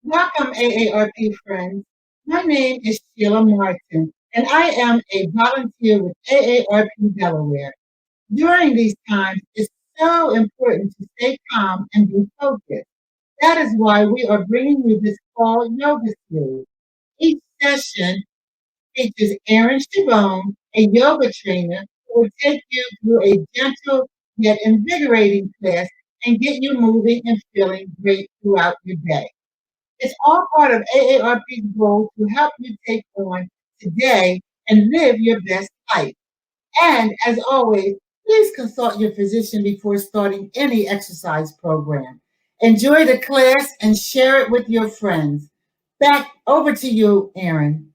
Welcome, AARP friends. My name is Sheila Martin, and I am a volunteer with AARP Delaware. During these times, it's so important to stay calm and be focused. That is why we are bringing you this fall yoga series. Each session features Erin Shivone, a yoga trainer, who will take you through a gentle yet invigorating class and get you moving and feeling great throughout your day. It's all part of AARP's goal to help you take on today and live your best life. And as always, please consult your physician before starting any exercise program. Enjoy the class and share it with your friends. Back over to you, Erin.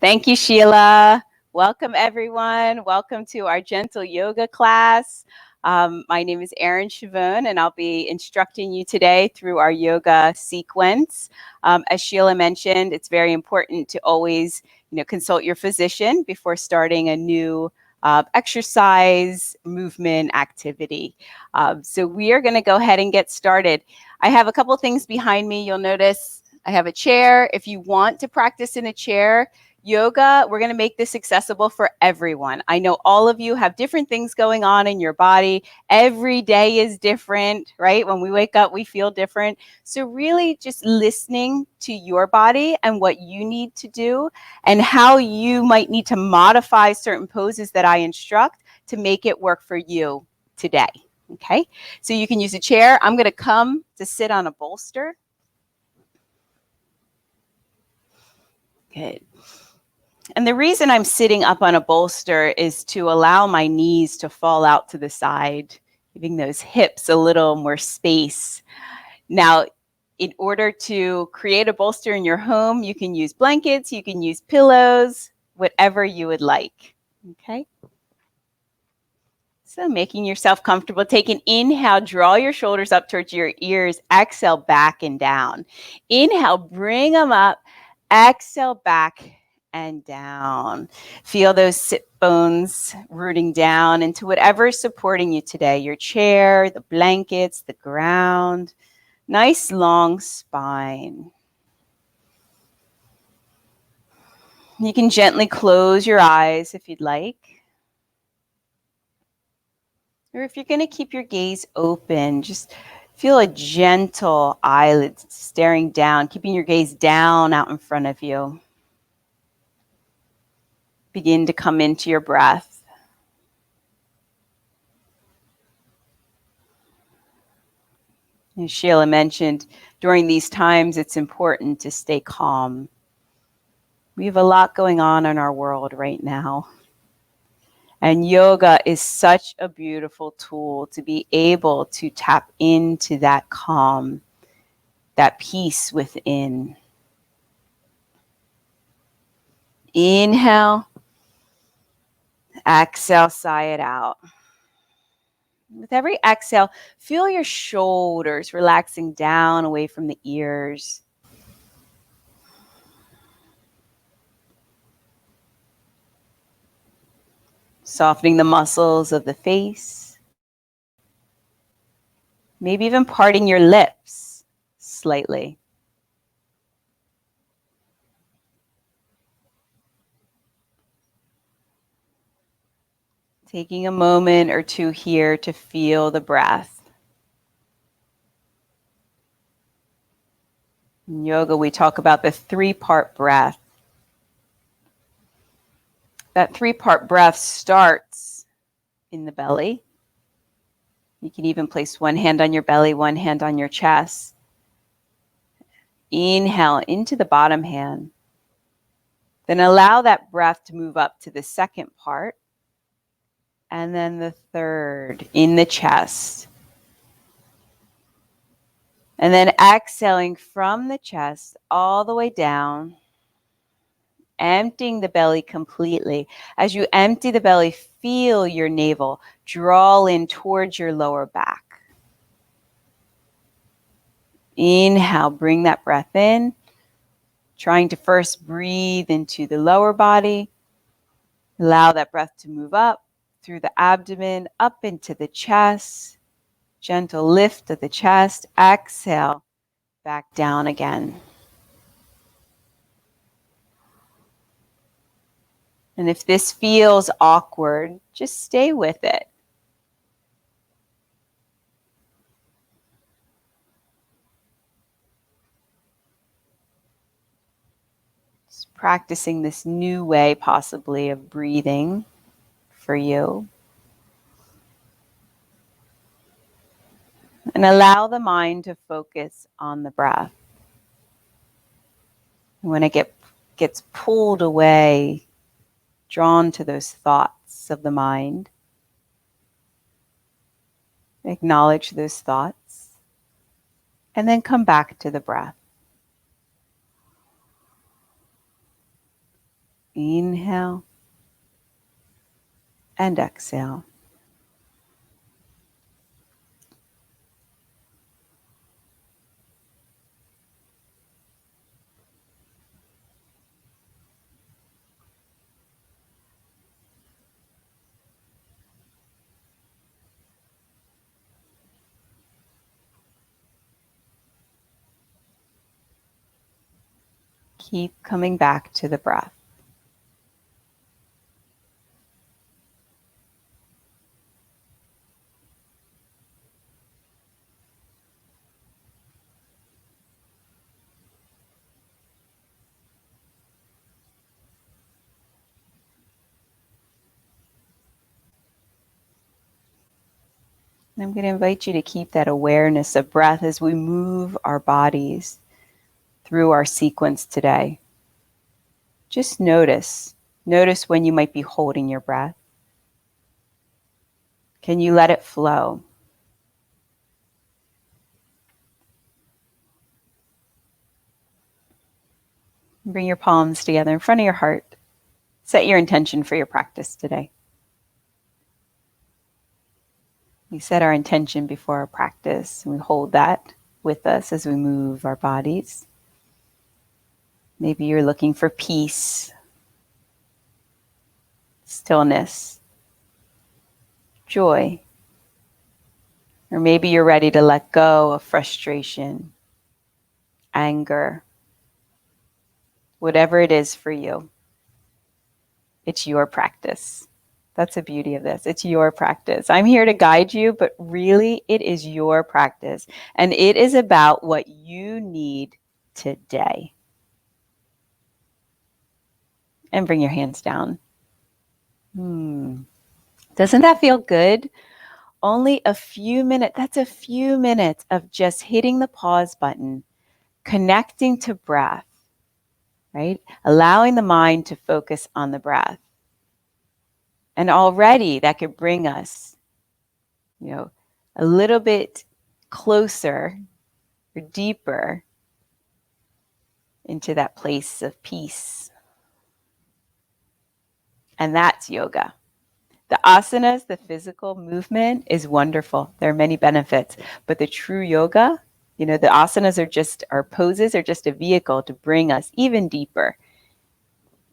Thank you, Sheila. Welcome, everyone. Welcome to our gentle yoga class. My name is Erin Shivone, and I'll be instructing you today through our yoga sequence. As Sheila mentioned, it's very important to always, consult your physician before starting a new exercise, movement, activity. So we are going to go ahead and get started. I have a couple things behind me. You'll notice I have a chair. If you want to practice in a chair, yoga, we're going to make this accessible for everyone. I know all of you have different things going on in your body. Every day is different, right? When we wake up, we feel different. So really just listening to your body and what you need to do and how you might need to modify certain poses that I instruct to make it work for you today. Okay, so you can use a chair. I'm going to come to sit on a bolster. Good. And the reason I'm sitting up on a bolster is to allow my knees to fall out to the side, giving those hips a little more space. Now, in order to create a bolster in your home, you can use blankets, you can use pillows, whatever you would like. Okay. So making yourself comfortable, take an inhale, draw your shoulders up towards your ears, exhale back and down. Inhale, bring them up, exhale back and down. Feel those sit bones rooting down into whatever is supporting you today, your chair, the blankets, the ground. Nice long spine. You can gently close your eyes if you'd like. Or if you're going to keep your gaze open, just feel a gentle eyelid staring down, keeping your gaze down out in front of you. Begin to come into your breath. As Sheila mentioned, during these times, it's important to stay calm. We have a lot going on in our world right now. And yoga is such a beautiful tool to be able to tap into that calm, that peace within. Inhale, exhale, sigh it out. With every exhale, feel your shoulders relaxing down away from the ears. Softening the muscles of the face. Maybe even parting your lips slightly. Taking a moment or two here to feel the breath. In yoga, we talk about the three-part breath. That three-part breath starts in the belly. You can even place one hand on your belly, one hand on your chest. Inhale into the bottom hand. Then allow that breath to move up to the second part. And then the third in the chest. And then exhaling from the chest all the way down, emptying the belly completely. As you empty the belly, feel your navel draw in towards your lower back. Inhale, bring that breath in, trying to first breathe into the lower body. Allow that breath to move up through the abdomen, up into the chest. Gentle lift of the chest. Exhale, back down again. And if this feels awkward, just stay with it. Just practicing this new way, possibly, of breathing for you. And allow the mind to focus on the breath. When it gets pulled away, drawn to those thoughts of the mind, acknowledge those thoughts, and then come back to the breath. Inhale and exhale. Keep coming back to the breath. And I'm going to invite you to keep that awareness of breath as we move our bodies through our sequence today. Just notice. Notice when you might be holding your breath. Can you let it flow? Bring your palms together in front of your heart. Set your intention for your practice today. We set our intention before our practice, and we hold that with us as we move our bodies. Maybe you're looking for peace, stillness, joy. Or maybe you're ready to let go of frustration, anger, whatever it is for you. It's your practice. That's the beauty of this. It's your practice. I'm here to guide you, but really it is your practice. And it is about what you need today. And bring your hands down. Doesn't that feel good? Only a few minutes. That's a few minutes of just hitting the pause button, connecting to breath, right? Allowing the mind to focus on the breath. And already that could bring us, a little bit closer or deeper into that place of peace. And that's yoga. The asanas, the physical movement, is wonderful. There are many benefits, but the true yoga, the asanas our poses are just a vehicle to bring us even deeper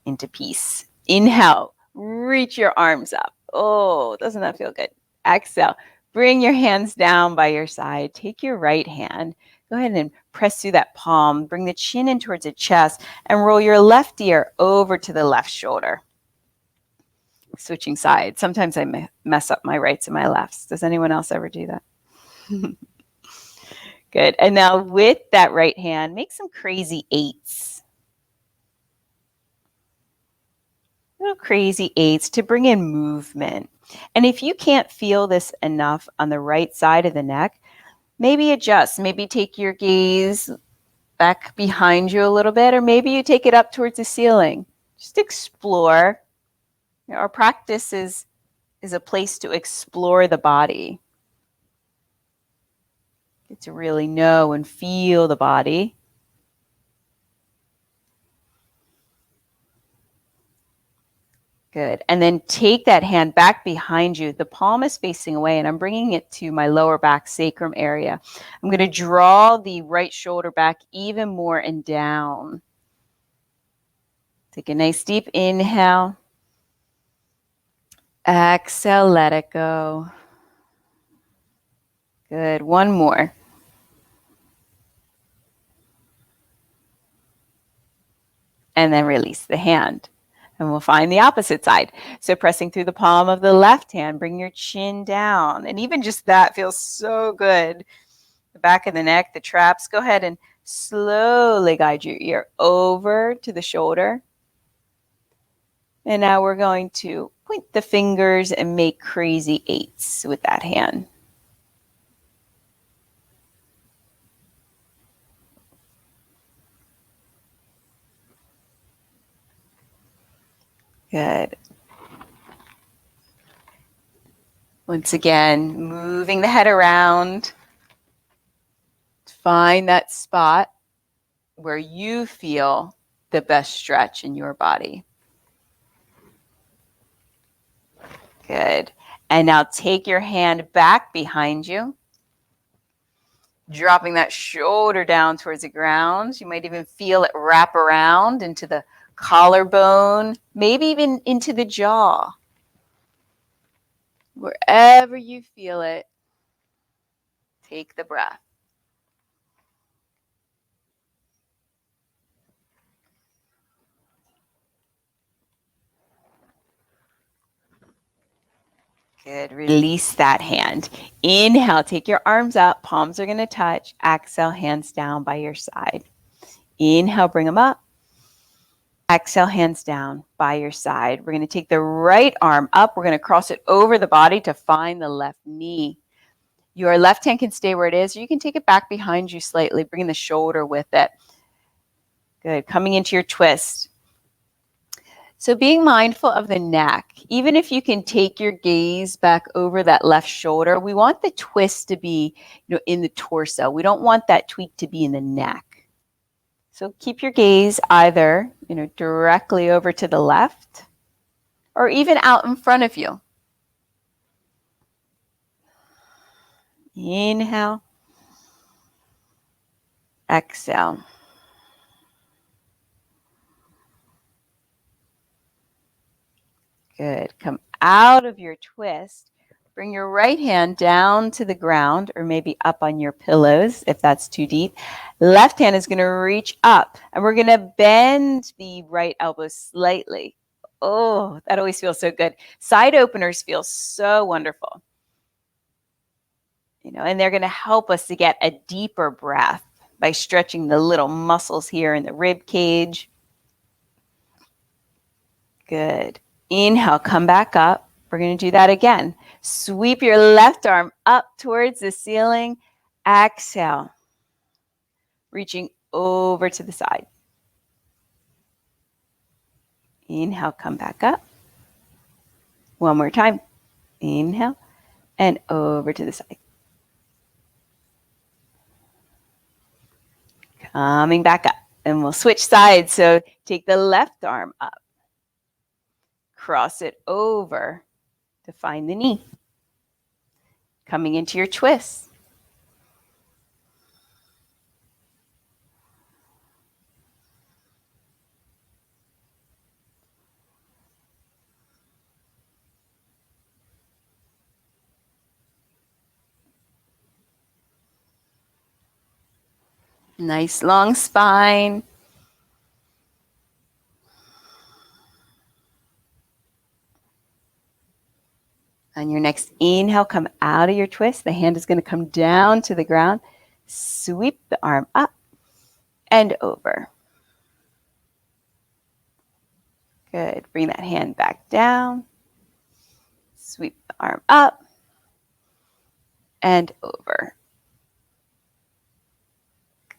into peace. Inhale, reach your arms up. Oh, doesn't that feel good? Exhale, bring your hands down by your side. Take your right hand. Go ahead and press through that palm. Bring the chin in towards the chest and roll your left ear over to the left shoulder. Switching sides. Sometimes I mess up my rights and my lefts. Does anyone else ever do that? Good. And now with that right hand, make some crazy eights. Little crazy eights to bring in movement. And if you can't feel this enough on the right side of the neck, maybe adjust. Maybe take your gaze back behind you a little bit, or maybe you take it up towards the ceiling. Just explore. Our practice is a place to explore the body. Get to really know and feel the body. Good. And then take that hand back behind you. The palm is facing away, and I'm bringing it to my lower back sacrum area. I'm going to draw the right shoulder back even more and down. Take a nice deep inhale. Exhale, let it go. Good. One more. And then release the hand. And we'll find the opposite side. So pressing through the palm of the left hand, bring your chin down. And even just that feels so good. The back of the neck, the traps. Go ahead and slowly guide your ear over to the shoulder. And now we're going to point the fingers and make crazy eights with that hand. Good. Once again, moving the head around. Find that spot where you feel the best stretch in your body. Good. And now take your hand back behind you, dropping that shoulder down towards the ground. You might even feel it wrap around into the collarbone, maybe even into the jaw. Wherever you feel it, take the breath. Good. Release that hand. Inhale, take your arms up. Palms are going to touch. Exhale, hands down by your side. Inhale, bring them up. Exhale, hands down by your side. We're going to take the right arm up. We're going to cross it over the body to find the left knee. Your left hand can stay where it is, or you can take it back behind you slightly, bringing the shoulder with it. Good. Coming into your twist. So being mindful of the neck, even if you can take your gaze back over that left shoulder, we want the twist to be, in the torso. We don't want that tweak to be in the neck. So keep your gaze either, directly over to the left or even out in front of you. Inhale. Exhale. Good. Come out of your twist. Bring your right hand down to the ground or maybe up on your pillows if that's too deep. Left hand is going to reach up and we're going to bend the right elbow slightly. Oh, that always feels so good. Side openers feel so wonderful. And they're going to help us to get a deeper breath by stretching the little muscles here in the rib cage. Good. Inhale, come back up. We're going to do that again. Sweep your left arm up towards the ceiling. Exhale, reaching over to the side. Inhale, come back up. One more time. Inhale, and over to the side. Coming back up. And we'll switch sides. So take the left arm up. Cross it over to find the knee. Coming into your twist. Nice long spine. On your next inhale, come out of your twist. The hand is going to come down to the ground. Sweep the arm up and over. Good. Bring that hand back down. Sweep the arm up and over.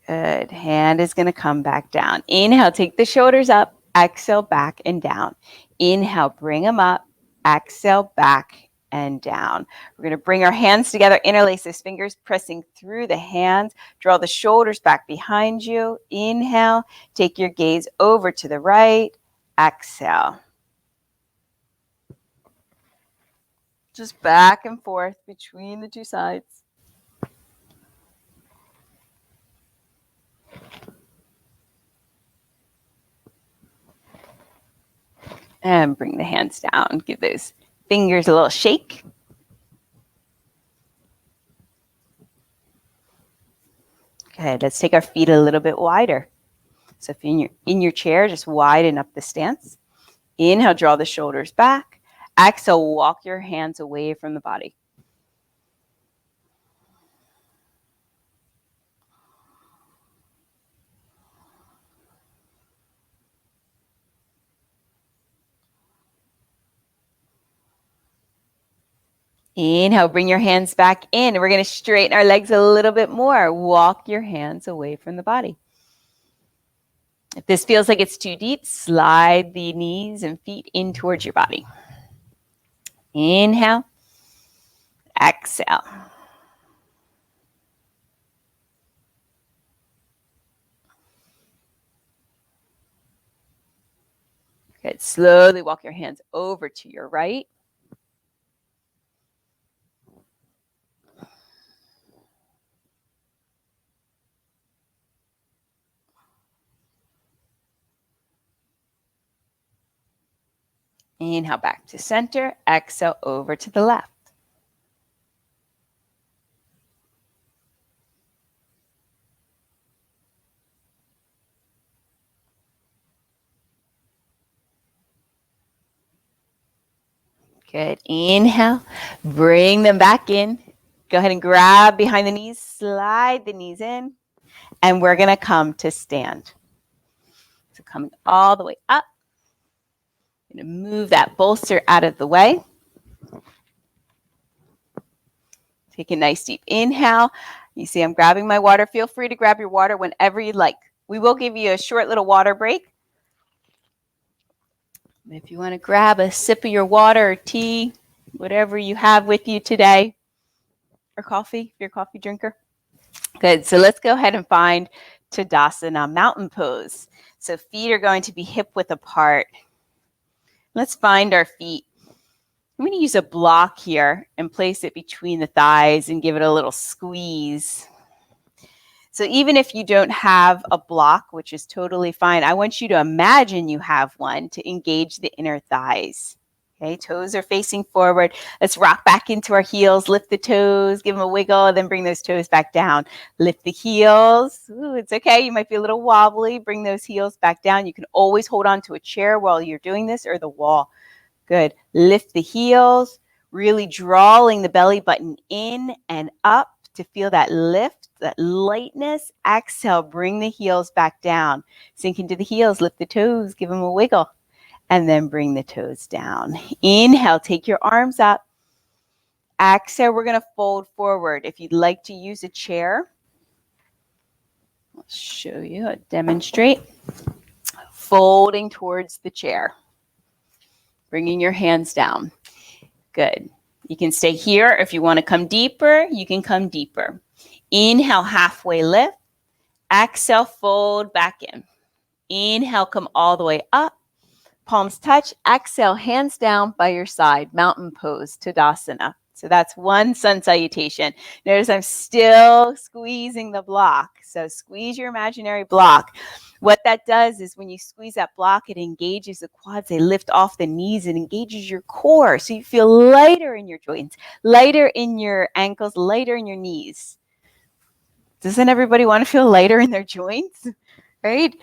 Good. Hand is going to come back down. Inhale, take the shoulders up. Exhale, back and down. Inhale, bring them up. Exhale, back and down. We're going to bring our hands together, interlace those fingers, pressing through the hands. Draw the shoulders back behind you. Inhale, take your gaze over to the right. Exhale. Just back and forth between the two sides. And bring the hands down. Give those fingers a little shake. Good. Let's take our feet a little bit wider. So if you're in your chair, just widen up the stance. Inhale, draw the shoulders back. Exhale, walk your hands away from the body. Inhale, bring your hands back in. We're going to straighten our legs a little bit more. Walk your hands away from the body. If this feels like it's too deep, slide the knees and feet in towards your body. Inhale, exhale. Good. Slowly walk your hands over to your right. Inhale back to center. Exhale over to the left. Good. Inhale. Bring them back in. Go ahead and grab behind the knees. Slide the knees in. And we're going to come to stand. So coming all the way up. I'm going to move that bolster out of the way. Take a nice deep inhale. You see I'm grabbing my water. Feel free to grab your water whenever you like. We will give you a short little water break. If you want to grab a sip of your water or tea, whatever you have with you today, or coffee, if you're a coffee drinker. Good. So let's go ahead and find Tadasana, mountain pose. So feet are going to be hip width apart. Let's find our feet. I'm going to use a block here and place it between the thighs and give it a little squeeze. So even if you don't have a block, which is totally fine, I want you to imagine you have one to engage the inner thighs. Okay, toes are facing forward. Let's rock back into our heels. Lift the toes, give them a wiggle, then bring those toes back down. Lift the heels. Ooh, it's okay. You might be a little wobbly. Bring those heels back down. You can always hold on to a chair while you're doing this or the wall. Good. Lift the heels, really drawing the belly button in and up to feel that lift, that lightness. Exhale, bring the heels back down. Sink into the heels, lift the toes, give them a wiggle, and then bring the toes down. Inhale, take your arms up. Exhale, we're going to fold forward. If you'd like to use a chair, I'll show you, I'll demonstrate. Folding towards the chair. Bringing your hands down. Good. You can stay here. If you want to come deeper, you can come deeper. Inhale, halfway lift. Exhale, fold back in. Inhale, come all the way up. Palms touch. Exhale, hands down by your side. Mountain pose, Tadasana. So that's one sun salutation. Notice I'm still squeezing the block. So squeeze your imaginary block. What that does is when you squeeze that block, it engages the quads. They lift off the knees. It engages your core. So you feel lighter in your joints, lighter in your ankles, lighter in your knees. Doesn't everybody want to feel lighter in their joints? Right?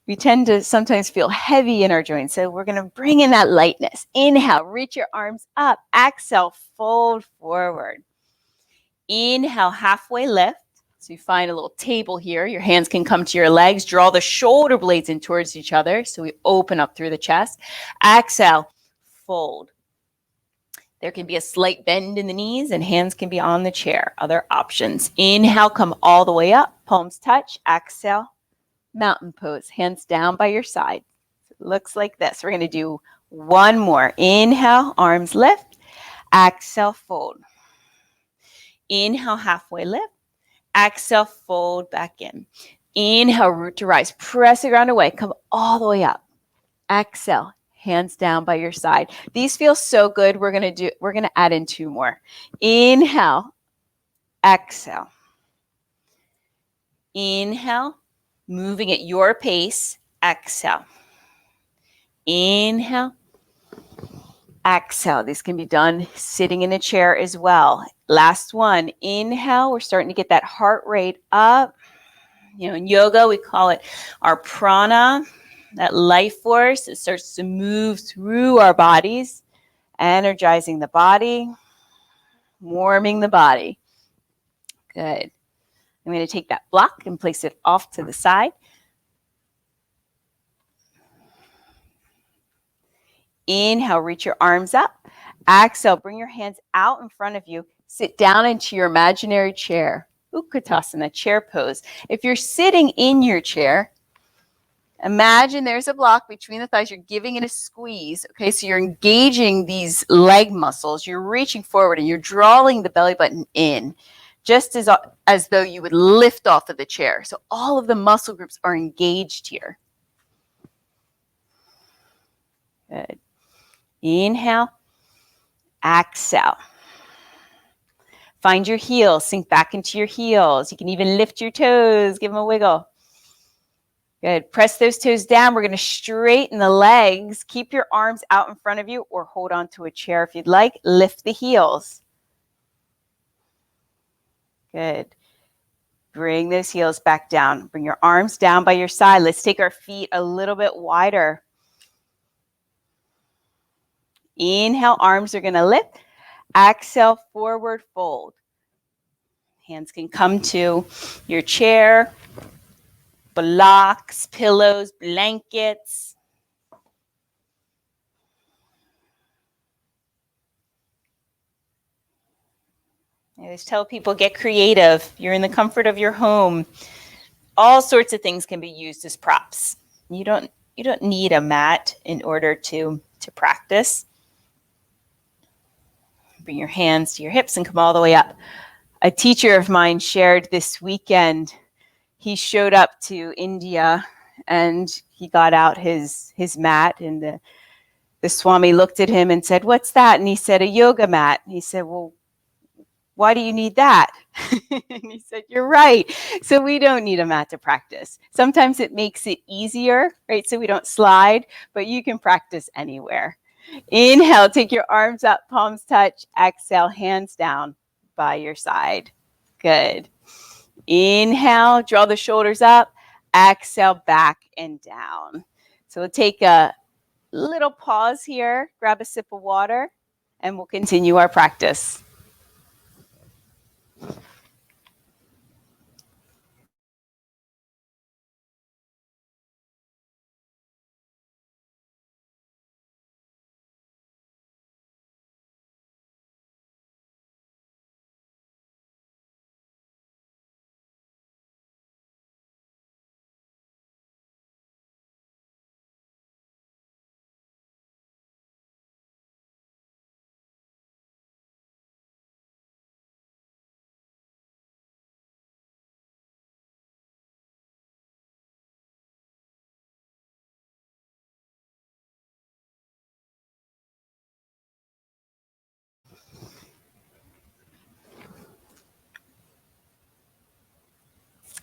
We tend to sometimes feel heavy in our joints. So we're going to bring in that lightness. Inhale, reach your arms up. Exhale, fold forward. Inhale, halfway lift. So you find a little table here. Your hands can come to your legs. Draw the shoulder blades in towards each other. So we open up through the chest. Exhale, fold. There can be a slight bend in the knees and hands can be on the chair. Other options. Inhale, come all the way up. Palms touch. Exhale, mountain pose. Hands down by your side. It looks like this. We're going to do one more. Inhale, arms lift. Exhale, fold. Inhale, halfway lift. Exhale, fold back in. Inhale, root to rise. Press the ground away. Come all the way up. Exhale, hands down by your side. These feel so good. We're going to add in two more. Inhale, exhale. Inhale, moving at your pace. Exhale. Inhale. Exhale. This can be done sitting in a chair as well. Last one. Inhale. We're starting to get that heart rate up. In yoga, we call it our prana, that life force. It starts to move through our bodies, energizing the body, warming the body. Good. I'm going to take that block and place it off to the side. Inhale, reach your arms up. Exhale, bring your hands out in front of you. Sit down into your imaginary chair. Utkatasana, chair pose. If you're sitting in your chair, imagine there's a block between the thighs. You're giving it a squeeze. Okay, so you're engaging these leg muscles. You're reaching forward and you're drawing the belly button in, just as though you would lift off of the chair. So all of the muscle groups are engaged here. Good. Inhale. Exhale. Find your heels. Sink back into your heels. You can even lift your toes. Give them a wiggle. Good. Press those toes down. We're going to straighten the legs. Keep your arms out in front of you or hold on to a chair if you'd like. Lift the heels. Good. Bring those heels back down. Bring your arms down by your side. Let's take our feet a little bit wider. Inhale, arms are going to lift. Exhale, forward fold. Hands can come to your chair, blocks, pillows, blankets. I always tell people, get creative. You're in the comfort of your home. All sorts of things can be used as props. You don't need a mat in order to practice. Bring your hands to your hips and come all the way up. A teacher of mine shared this weekend. He showed up to India and he got out his mat, and the Swami looked at him and said, "What's that?" And he said, "A yoga mat." And he said, "Well, why do you need that?" And he said, "You're right. So we don't need a mat to practice. Sometimes it makes it easier, right? So we don't slide, but you can practice anywhere." Inhale, take your arms up, palms touch. Exhale, hands down by your side. Good. Inhale, draw the shoulders up. Exhale, back and down. So we'll take a little pause here, grab a sip of water, and we'll continue our practice.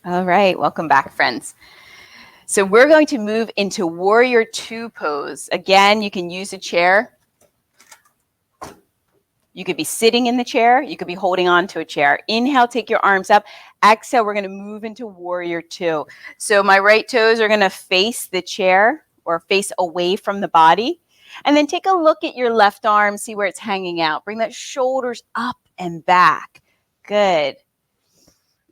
All right, welcome back, friends. So we're going to move into Warrior Two pose. Again, you can use a chair. You could be sitting in the chair. You could be holding on to a chair. Inhale, take your arms up. Exhale, we're going to move into Warrior Two. So my right toes are going to face the chair or face away from the body. And then take a look at your left arm, see where it's hanging out. Bring that shoulders up and back. Good.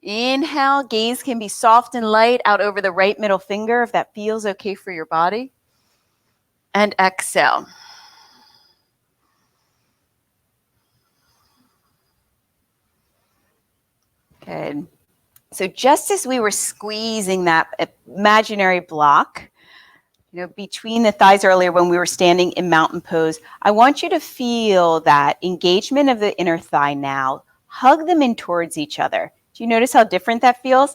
Inhale, gaze can be soft and light out over the right middle finger if that feels okay for your body. And exhale. Good. So just as we were squeezing that imaginary block, between the thighs earlier when we were standing in mountain pose, I want you to feel that engagement of the inner thigh now. Hug them in towards each other. Do you notice how different that feels?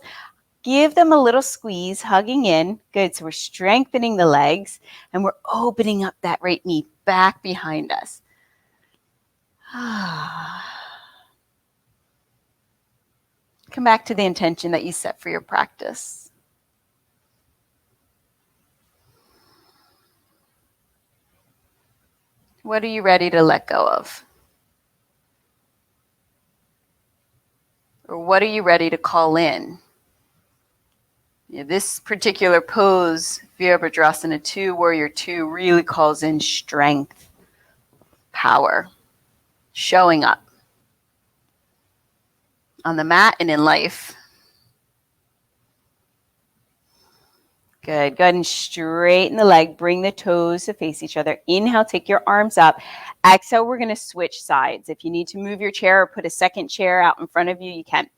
Give them a little squeeze, hugging in. Good. So we're strengthening the legs and we're opening up that right knee back behind us. Come back to the intention that you set for your practice. What are you ready to let go of? Or what are you ready to call in? Yeah, this particular pose, Virabhadrasana 2, Warrior 2, really calls in strength, power, showing up on the mat and in life. Good. Go ahead and straighten the leg. Bring the toes to face each other. Inhale, take your arms up. Exhale, we're going to switch sides. If you need to move your chair or put a second chair out in front of you, you can.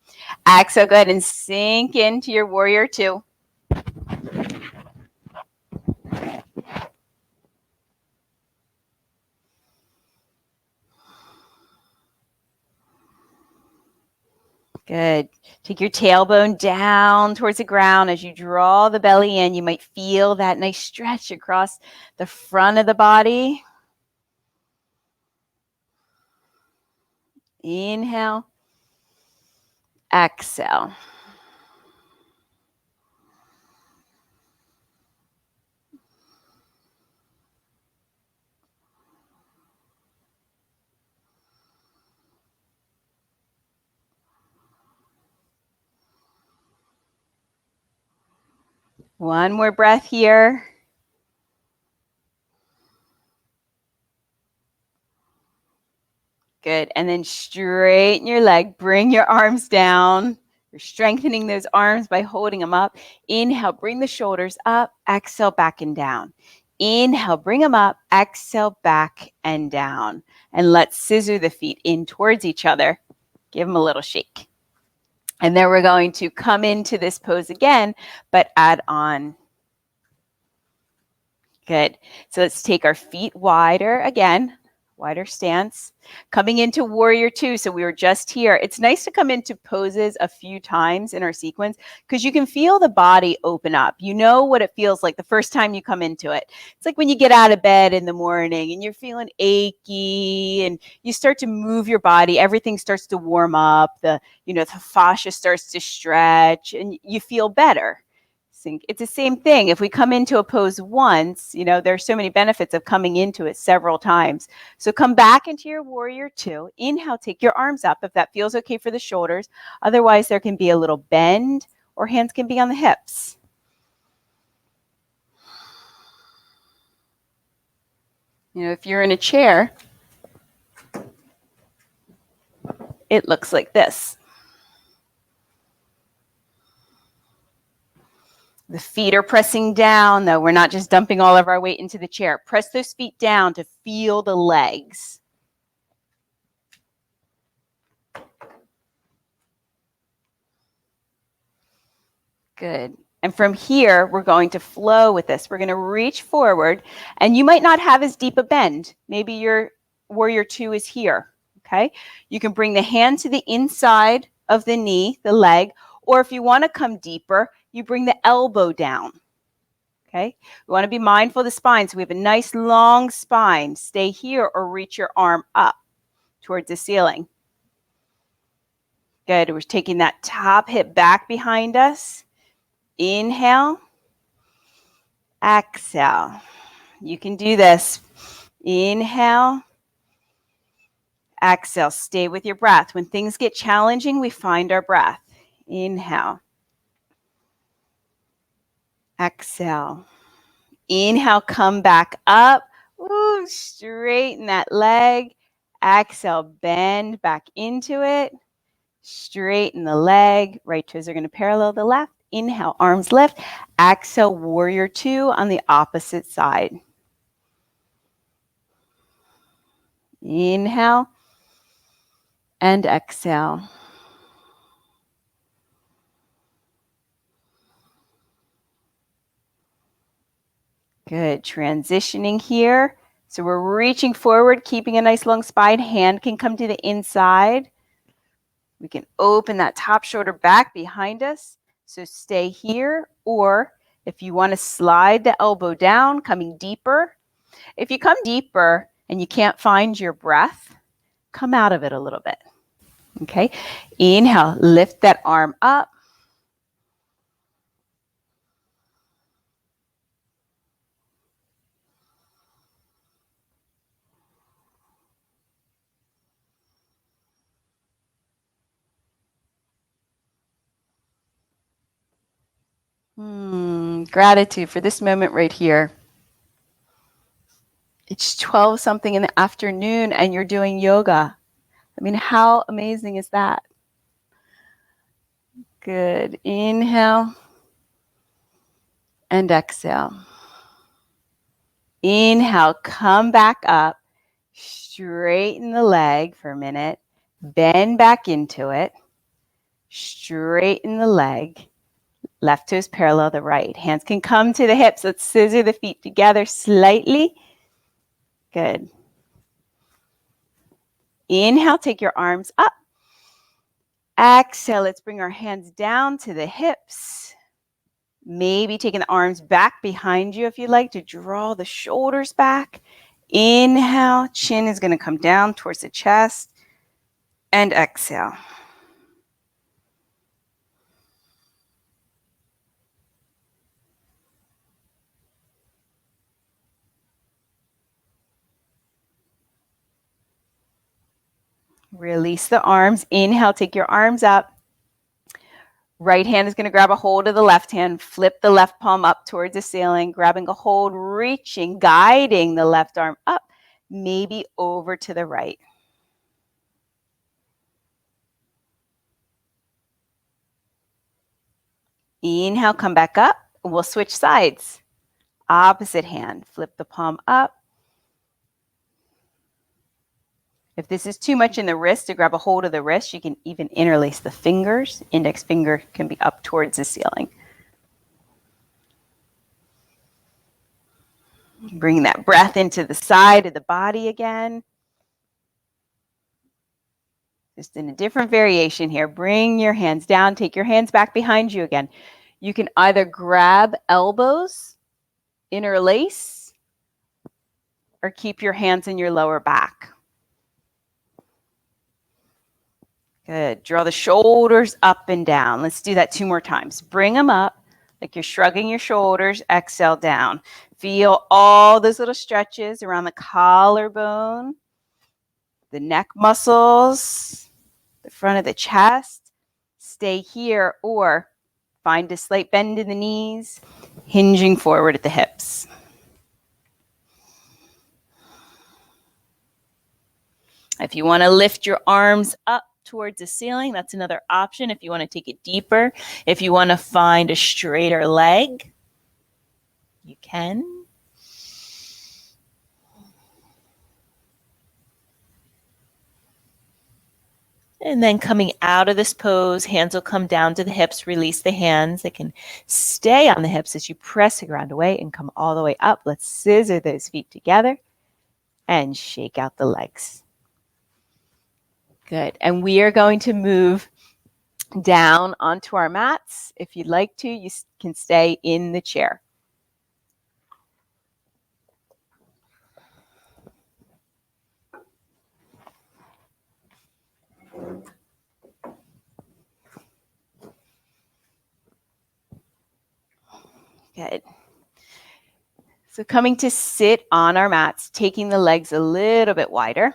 Exhale, go ahead and sink into your Warrior 2. Good. Take your tailbone down towards the ground. As you draw the belly in, you might feel that nice stretch across the front of the body. Inhale. Exhale. One more breath here. Good. And then straighten your leg. Bring your arms down. You're strengthening those arms by holding them up. Inhale, bring the shoulders up. Exhale, back and down. Inhale, bring them up. Exhale, back and down. And let's scissor the feet in towards each other. Give them a little shake. And then we're going to come into this pose again, but add on. Good. So let's take our feet wider again, wider stance. Coming into Warrior 2. So we were just here. It's nice to come into poses a few times in our sequence because you can feel the body open up. You know what it feels like the first time you come into it. It's like when you get out of bed in the morning and you're feeling achy and you start to move your body, everything starts to warm up. The fascia starts to stretch and you feel better. It's the same thing. If we come into a pose once, there's so many benefits of coming into it several times. So come back into your Warrior 2. Inhale, take your arms up if that feels okay for the shoulders. Otherwise, there can be a little bend or hands can be on the hips. If you're in a chair, it looks like this. The feet are pressing down, though. We're not just dumping all of our weight into the chair. Press those feet down to feel the legs. Good. And from here, we're going to flow with this. We're going to reach forward, and you might not have as deep a bend. Maybe your Warrior 2 is here, okay? You can bring the hand to the inside of the knee, the leg, or if you want to come deeper, you bring the elbow down, okay? We want to be mindful of the spine, so we have a nice long spine. Stay here or reach your arm up towards the ceiling. Good. We're taking that top hip back behind us. Inhale. Exhale. You can do this. Inhale. Exhale. Stay with your breath. When things get challenging, we find our breath. Inhale. Exhale. Inhale. Come back up. Ooh, straighten that leg. Exhale. Bend back into it. Straighten the leg. Right toes are going to parallel the left. Inhale. Arms lift. Exhale. Warrior 2 on the opposite side. Inhale and exhale. Good. Transitioning here. So we're reaching forward, keeping a nice long spine. Hand can come to the inside. We can open that top shoulder back behind us. So stay here, or if you want to slide the elbow down, coming deeper. If you come deeper and you can't find your breath, come out of it a little bit. Okay. Inhale, lift that arm up. Gratitude for this moment right here. It's 12 something in the afternoon and you're doing yoga. I mean, how amazing is that? Good. Inhale and exhale. Inhale, come back up. Straighten the leg for a minute. Bend back into it. Straighten the leg. Left toe is parallel to the right. Hands can come to the hips. Let's scissor the feet together slightly. Good. Inhale, take your arms up. Exhale, let's bring our hands down to the hips. Maybe taking the arms back behind you if you'd like to draw the shoulders back. Inhale, chin is going to come down towards the chest. And exhale. Release the arms. Inhale, take your arms up. Right hand is going to grab a hold of the left hand. Flip the left palm up towards the ceiling, grabbing a hold, reaching, guiding the left arm up, maybe over to the right. Inhale, come back up. We'll switch sides. Opposite hand, flip the palm up. If this is too much in the wrist, to grab a hold of the wrist, you can even interlace the fingers. Index finger can be up towards the ceiling. Bring that breath into the side of the body again. Just in a different variation here. Bring your hands down. Take your hands back behind you again. You can either grab elbows, interlace, or keep your hands in your lower back. Good. Draw the shoulders up and down. Let's do that 2 more times. Bring them up like you're shrugging your shoulders. Exhale down. Feel all those little stretches around the collarbone, the neck muscles, the front of the chest. Stay here or find a slight bend in the knees, hinging forward at the hips. If you want to lift your arms up towards the ceiling, that's another option. If you want to take it deeper, if you want to find a straighter leg, you can. And then coming out of this pose, hands will come down to the hips. Release the hands. They can stay on the hips as you press the ground away and come all the way up. Let's scissor those feet together and shake out the legs. Good. And we are going to move down onto our mats. If you'd like to, you can stay in the chair. Good. So coming to sit on our mats, taking the legs a little bit wider.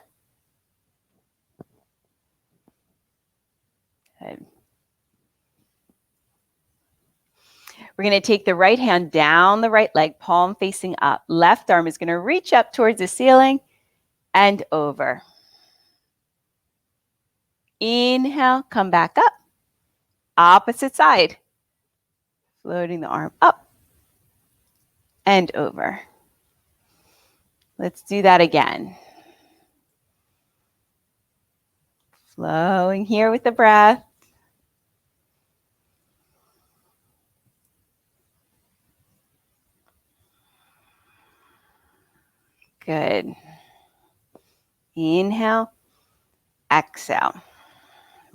Good. We're going to take the right hand down the right leg, palm facing up. Left arm is going to reach up towards the ceiling and over. Inhale, come back up. Opposite side. Floating the arm up and over. Let's do that again. Flowing here with the breath. Good. Inhale, exhale.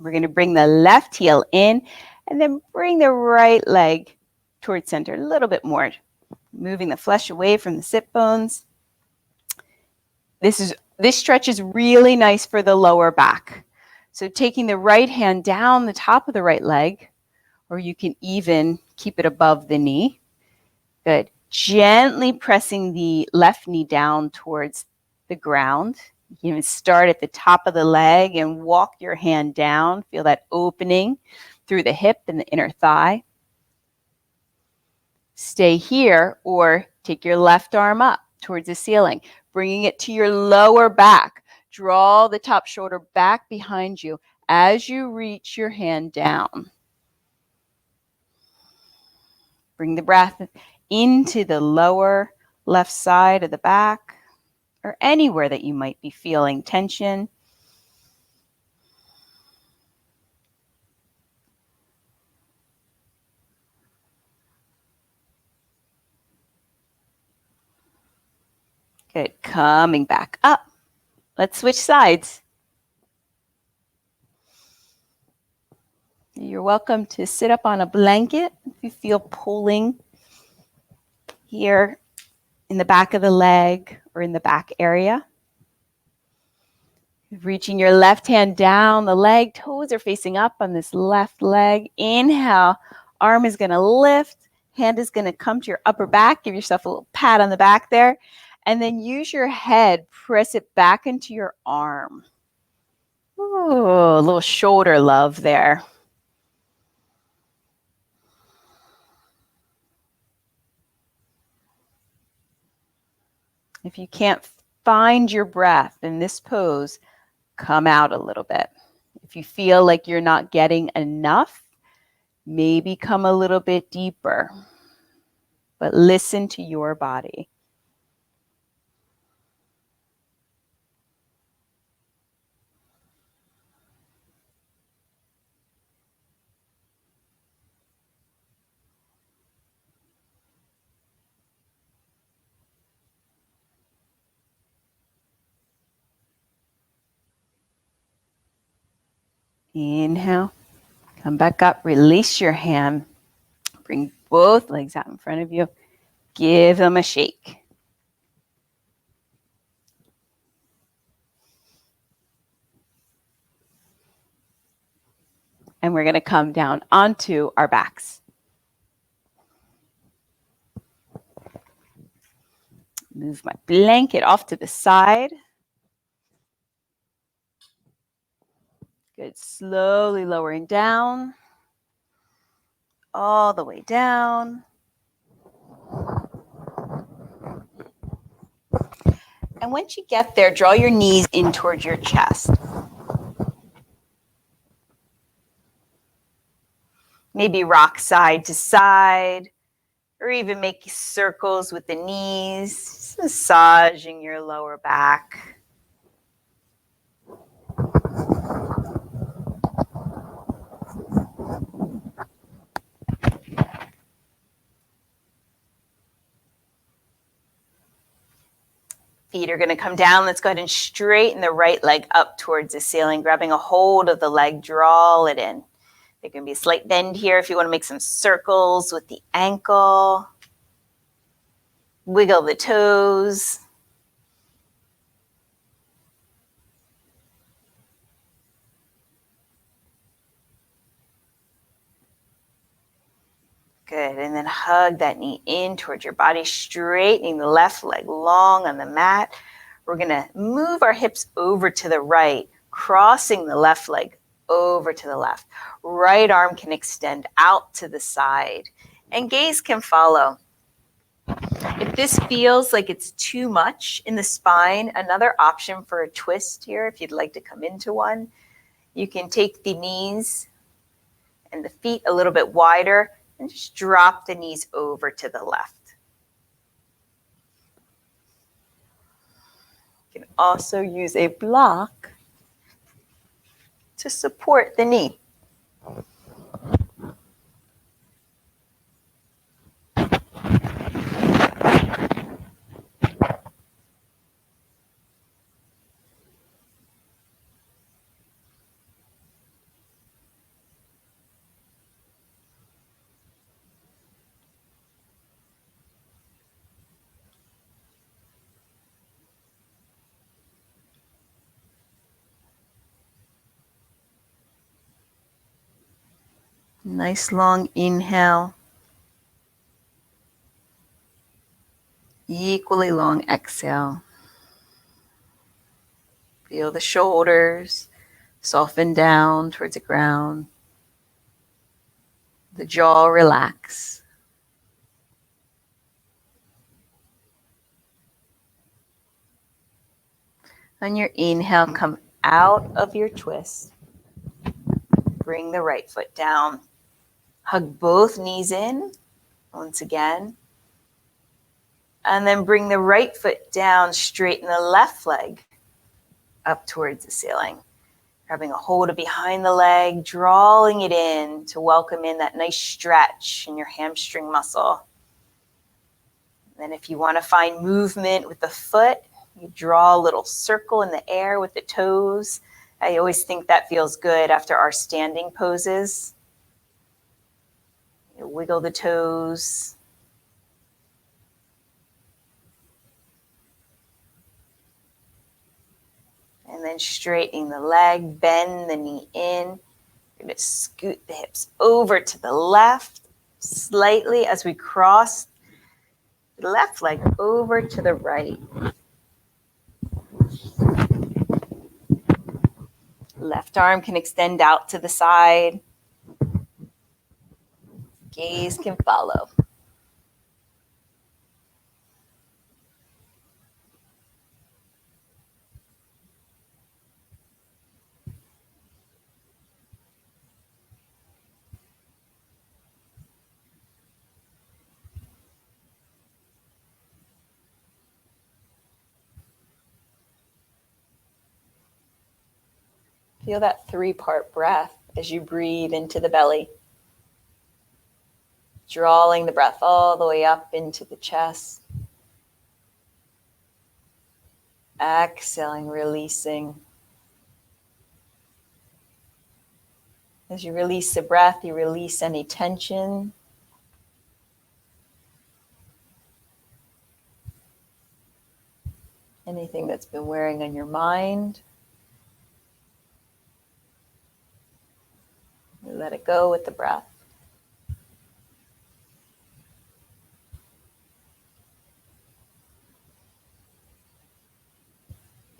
We're going to bring the left heel in and then bring the right leg towards center a little bit more, moving the flesh away from the sit bones. This stretch is really nice for the lower back. So taking the right hand down the top of the right leg, or you can even keep it above the knee. Good. Gently pressing the left knee down towards the ground. You can start at the top of the leg and walk your hand down. Feel that opening through the hip and the inner thigh. Stay here or take your left arm up towards the ceiling, bringing it to your lower back. Draw the top shoulder back behind you as you reach your hand down. Bring the breath into the lower left side of the back or anywhere that you might be feeling tension. Good. Coming back up. Let's switch sides. You're welcome to sit up on a blanket if you feel pulling here in the back of the leg or in the back area. Reaching your left hand down the leg, toes are facing up on this left leg. Inhale, arm is going to lift, hand is going to come to your upper back. Give yourself a little pat on the back there. And then use your head, press it back into your arm. Ooh, a little shoulder love there. If you can't find your breath in this pose, come out a little bit. If you feel like you're not getting enough, maybe come a little bit deeper. But listen to your body. Inhale, come back up, release your hand. Bring both legs out in front of you. Give them a shake. And we're going to come down onto our backs. Move my blanket off to the side. Good. Slowly lowering down. All the way down. And once you get there, draw your knees in towards your chest. Maybe rock side to side, or even make circles with the knees, just massaging your lower back. Feet are going to come down. Let's go ahead and straighten the right leg up towards the ceiling, grabbing a hold of the leg, draw it in. There can be a slight bend here if you want to make some circles with the ankle. Wiggle the toes. Good, and then hug that knee in towards your body, straightening the left leg long on the mat. We're gonna move our hips over to the right, crossing the left leg over to the left. Right arm can extend out to the side, and gaze can follow. If this feels like it's too much in the spine, another option for a twist here, if you'd like to come into one, you can take the knees and the feet a little bit wider and just drop the knees over to the left. You can also use a block to support the knee. Nice long inhale. Equally long exhale. Feel the shoulders soften down towards the ground. The jaw relax. On your inhale, come out of your twist. Bring the right foot down. Hug both knees in once again. And then bring the right foot down, straighten the left leg up towards the ceiling. Grabbing a hold of behind the leg, drawing it in to welcome in that nice stretch in your hamstring muscle. Then if you want to find movement with the foot, you draw a little circle in the air with the toes. I always think that feels good after our standing poses. You wiggle the toes. And then straightening the leg, bend the knee in. You're going to scoot the hips over to the left slightly as we cross the left leg over to the right. Left arm can extend out to the side. Gaze can follow. Feel that 3-part breath as you breathe into the belly. Drawing the breath all the way up into the chest. Exhaling, releasing. As you release the breath, you release any tension. Anything that's been wearing on your mind. You let it go with the breath.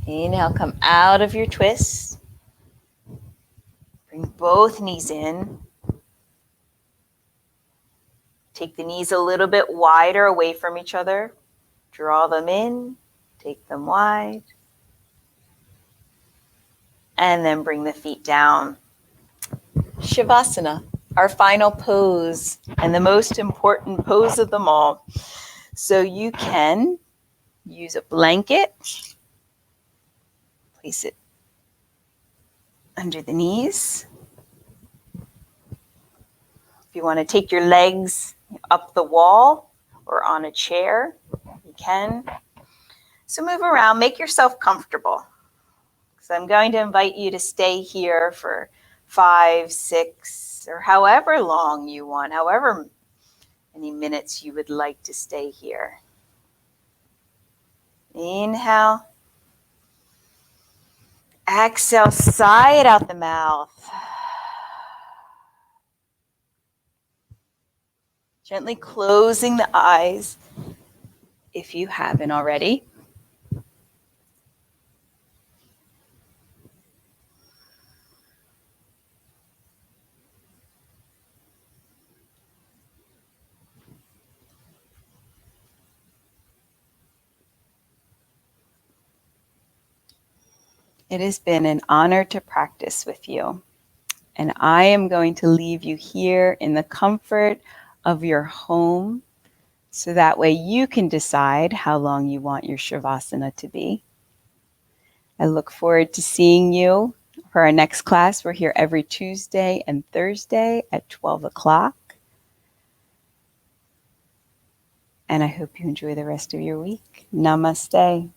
Inhale, come out of your twist. Bring both knees in. Take the knees a little bit wider away from each other. Draw them in, take them wide. And then bring the feet down. Shavasana, our final pose, and the most important pose of them all. So you can use a blanket, place it under the knees. If you want to take your legs up the wall or on a chair, you can. So move around, make yourself comfortable. So I'm going to invite you to stay here for 5, 6, or however long you want, however many minutes you would like to stay here. Inhale. Exhale, sigh it out the mouth. Gently closing the eyes if you haven't already. It has been an honor to practice with you, and I am going to leave you here in the comfort of your home so that way you can decide how long you want your Shavasana to be. I look forward to seeing you for our next class. We're here every Tuesday and Thursday at 12 o'clock. And I hope you enjoy the rest of your week. Namaste.